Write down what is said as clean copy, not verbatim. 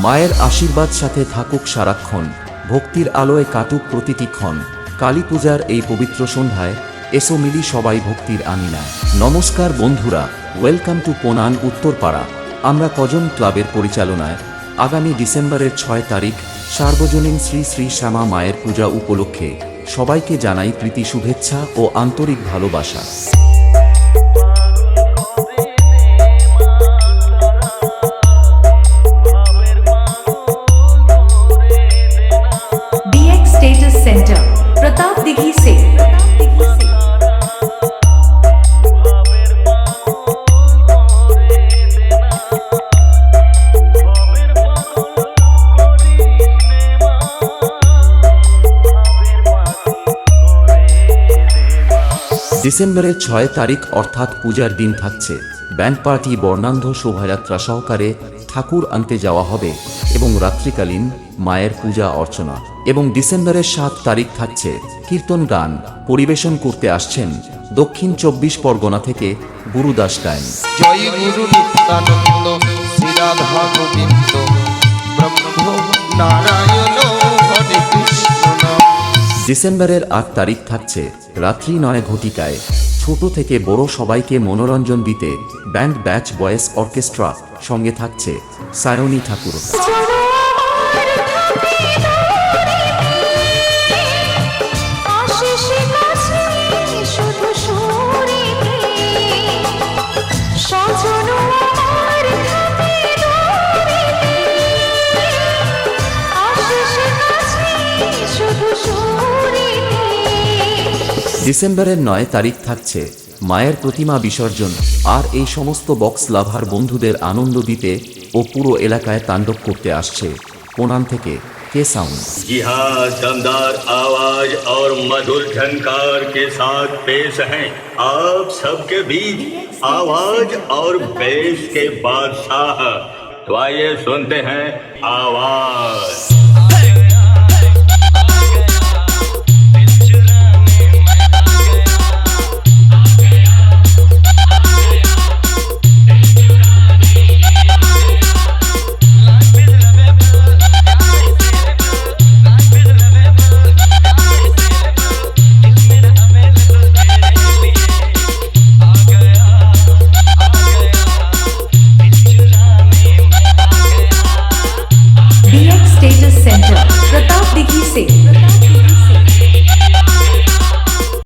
মায়ের আশীর্বাদ সাথে থাকুক সারাক্ষণ, ভক্তির আলোয় কাটুক প্রতিটি ক্ষণ। কালী পূজার এই পবিত্র সন্ধ্যায় এসো মিলি সবাই ভক্তির আঙিনায়। নমস্কার বন্ধুরা, ওয়েলকাম টু কোনান উত্তরপাড়া। আমরা কজন ক্লাবের পরিচালনায় আগামী ডিসেম্বরের 6 তারিখ সার্বজনীন শ্রী শ্রী শ্যামা মায়ের পূজা উপলক্ষে সবাইকে জানাই প্রীতি শুভেচ্ছা ও আন্তরিক ভালোবাসা। स्टेटस सेंटर प्रताप दिघी से ডিসেম্বরের 6 তারিখ অর্থাৎ পূজার দিন থাকছে ব্যান্ড পার্টি, বর্ণাঢ্য শোভাযাত্রা সহকারে ঠাকুর আনতে যাওয়া হবে এবং রাত্রিকালীন মায়ের পূজা অর্চনা। এবং ডিসেম্বরের 7 তারিখ থাকছে কীর্তন গান পরিবেশন করতে আসছেন দক্ষিণ 24 পরগনা থেকে গুরুদাস গায়ন। জয় গুরু নিত্যানন্দ শ্রী রাধা গোবিন্দ ব্রহ্ম নারায়ণ হরে কৃষ্ণ নাম। ডিসেম্বরের 8 তারিখ থাকছে রাত্রি 9 ঘটিকায় ছোট থেকে বড় সবাইকে মনোরঞ্জন দিতে ব্যান্ড ব্যাচ বয়েস অর্কেস্ট্রা, সঙ্গে থাকছে সায়নী ঠাকুর। ডিসেম্বরের 9 তারিখ থাকছে মায়ের প্রতিমা বিসর্জন। আর এই সমস্ত বক্স লাভার বন্ধুদের আনন্দ দিতে ও পুরো এলাকায় তাণ্ডব করতে আসছে কোনান থেকে কে সাউন্ড। जी हाँ, दमदार आवाज और मधुर झनकार के साथ पेश हैं आप सबके बीच आवाज और बेस के बादशाह। तो आइए सुनते हैं आवाज।